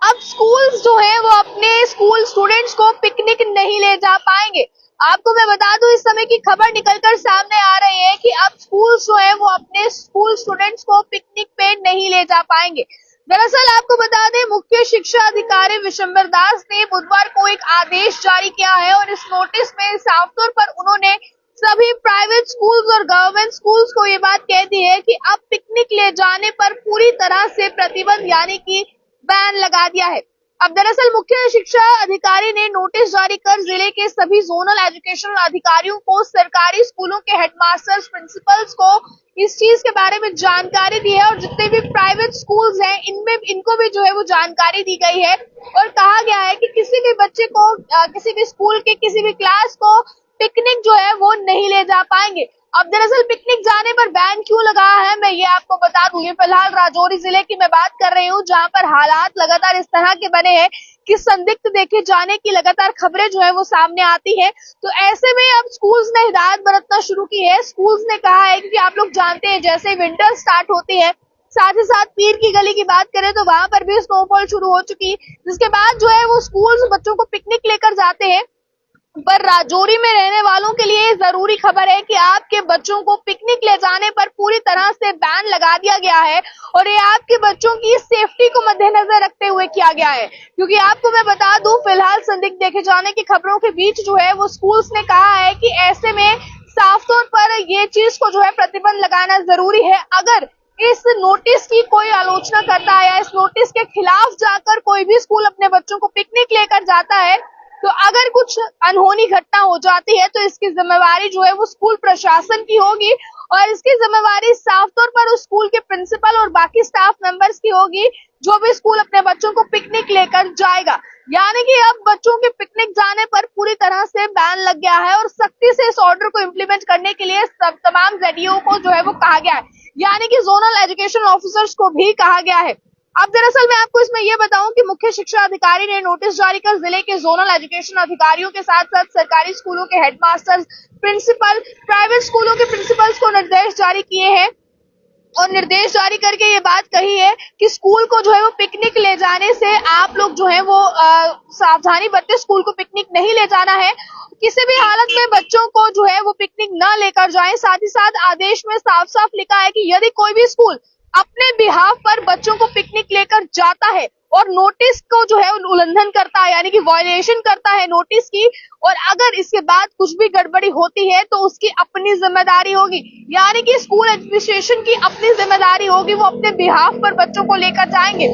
अब स्कूल्स जो है वो अपने स्कूल स्टूडेंट्स को पिकनिक नहीं ले जा पाएंगे। आपको मैं बता दूं, इस समय की खबर निकलकर सामने आ रही है कि अब स्कूल जो है वो अपने स्कूल स्टूडेंट्स को पिकनिक पे नहीं ले जा पाएंगे। दरअसल आपको बता दें, मुख्य शिक्षा अधिकारी विशंबर दास ने बुधवार को एक आदेश जारी किया है और इस नोटिस में साफ तौर पर उन्होंने सभी प्राइवेट स्कूल्स और गवर्नमेंट स्कूल्स को ये बात कह दी है कि अब पिकनिक ले जाने पर पूरी तरह से प्रतिबंध यानी कि बैन लगा दिया है। अब दरअसल मुख्य शिक्षा अधिकारी ने नोटिस जारी कर जिले के सभी जोनल एजुकेशनल अधिकारियों को सरकारी स्कूलों के हेडमास्टर्स, प्रिंसिपल्स को इस चीज के बारे में जानकारी दी है और जितने भी प्राइवेट स्कूल्स हैं इनमें इनको भी जो है वो जानकारी दी गई है और कहा गया है कि किसी भी बच्चे को किसी भी स्कूल के किसी भी क्लास को पिकनिक जो है वो नहीं ले जा पाएंगे। अब दरअसल पिकनिक जाने पर बैन क्यों लगा है, मैं ये आपको बता दूं। ये फिलहाल राजौरी जिले की मैं बात कर रही हूँ, जहाँ पर हालात लगातार इस तरह के बने हैं कि संदिग्ध देखे जाने की लगातार खबरें जो है वो सामने आती है। तो ऐसे में अब स्कूल्स ने हिदायत बरतना शुरू की है। स्कूल्स ने कहा है कि आप लोग जानते हैं, जैसे विंटर स्टार्ट होती है, साथ ही साथ पीर की गली की बात करें तो वहां पर भी स्नोफॉल शुरू हो चुकी, जिसके बाद जो है वो स्कूल्स बच्चों को पिकनिक लेकर जाते हैं। पर राजौरी में रहने वालों के लिए जरूरी खबर है कि आपके बच्चों को पिकनिक ले जाने पर पूरी तरह से बैन लगा दिया गया है और ये आपके बच्चों की सेफ्टी को मद्देनजर रखते हुए किया गया है। क्योंकि आपको मैं बता दूं, फिलहाल संदिग्ध देखे जाने की खबरों के बीच जो है वो स्कूल्स ने कहा है कि ऐसे में साफ तौर पर ये चीज को जो है प्रतिबंध लगाना जरूरी है। अगर इस नोटिस की कोई आलोचना करता है या इस नोटिस के खिलाफ जाकर कोई भी स्कूल अपने बच्चों को पिकनिक लेकर जाता है, तो अगर कुछ अनहोनी घटना हो जाती है तो इसकी जिम्मेवारी जो है वो स्कूल प्रशासन की होगी और इसकी जिम्मेवारी साफ तौर पर उस स्कूल के प्रिंसिपल और बाकी स्टाफ मेंबर्स की होगी, जो भी स्कूल अपने बच्चों को पिकनिक लेकर जाएगा। यानी कि अब बच्चों के पिकनिक जाने पर पूरी तरह से बैन लग गया है और सख्ती से इस ऑर्डर को इम्प्लीमेंट करने के लिए सब तमाम जेडीओ को जो है वो कहा गया है, यानी कि जोनल एजुकेशन ऑफिसर्स को भी कहा गया है। अब दरअसल मैं आपको इसमें यह बताऊं कि मुख्य शिक्षा अधिकारी ने नोटिस जारी कर जिले के जोनल एजुकेशन अधिकारियों के साथ साथ सरकारी स्कूलों के हेडमास्टर्स, प्रिंसिपल, प्राइवेट स्कूलों के प्रिंसिपल्स को निर्देश जारी किए हैं और निर्देश जारी करके ये बात कही है कि स्कूल को जो है वो पिकनिक ले जाने से आप लोग जो है वो सावधानी बरते, स्कूल को पिकनिक नहीं ले जाना है। किसी भी हालत में बच्चों को जो है वो पिकनिक न लेकर जाएं। साथ ही साथ आदेश में साफ साफ लिखा है कि यदि कोई भी स्कूल अपने बिहाफ पर बच्चों को पिकनिक लेकर जाता है और नोटिस को जो है उल्लंघन करता है, यानी कि वायलेशन करता है नोटिस की, और अगर इसके बाद कुछ भी गड़बड़ी होती है तो उसकी अपनी जिम्मेदारी होगी, यानी कि स्कूल एडमिनिस्ट्रेशन की अपनी जिम्मेदारी होगी, वो अपने बिहाफ पर बच्चों को लेकर जाएंगे।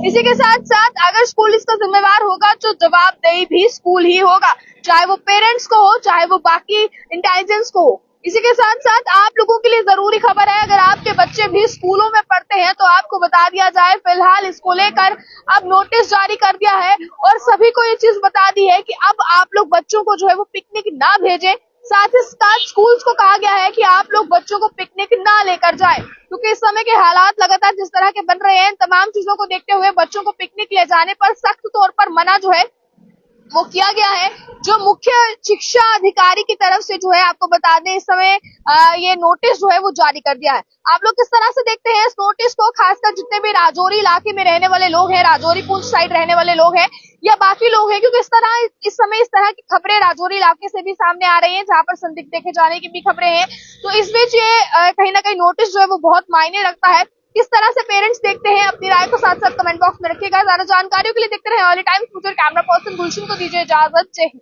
इसी के साथ साथ अगर स्कूल इसका जिम्मेवार होगा तो जवाबदेही भी स्कूल ही होगा, चाहे वो पेरेंट्स को हो, चाहे वो बाकी इंटेलिजेंस को हो। इसी के साथ साथ आप लोगों के लिए जरूरी खबर है, अगर आपके बच्चे भी स्कूलों में पढ़ते हैं तो आपको बता दिया जाए, फिलहाल इसको लेकर अब नोटिस जारी कर दिया है और सभी को ये चीज बता दी है कि अब आप लोग बच्चों को जो है वो पिकनिक ना भेजें। साथ ही साथ स्कूल्स को कहा गया है कि आप लोग बच्चों को पिकनिक ना लेकर जाएं, क्योंकि इस समय के हालात लगातार जिस तरह के बन रहे हैं, तमाम चीजों को देखते हुए बच्चों को पिकनिक ले जाने पर सख्त तौर पर मना जो है वो किया गया है। जो मुख्य शिक्षा अधिकारी की तरफ से जो है आपको बता दें, इस समय ये नोटिस जो है वो जारी कर दिया है। आप लोग किस तरह से देखते हैं इस नोटिस को, खासकर जितने भी राजौरी इलाके में रहने वाले लोग हैं, राजौरी पुंछ साइड रहने वाले लोग हैं या बाकी लोग हैं, क्योंकि इस समय इस तरह की खबरें राजौरी इलाके से भी सामने आ रही हैं, जहां पर संदिग्ध देखे जाने की भी खबरें हैं। तो इस बीच ये कहीं ना कहीं नोटिस जो है वो बहुत मायने रखता है। किस तरह से पेरेंट्स देखते हैं, अपनी राय को साथ साथ कमेंट बॉक्स में रखिएगा। ज्यादा जानकारियों के लिए देखते रहे ऑल टाइम्स। कैमरा पर्सन गुलशन को दीजिए इजाजत। जय हिंद।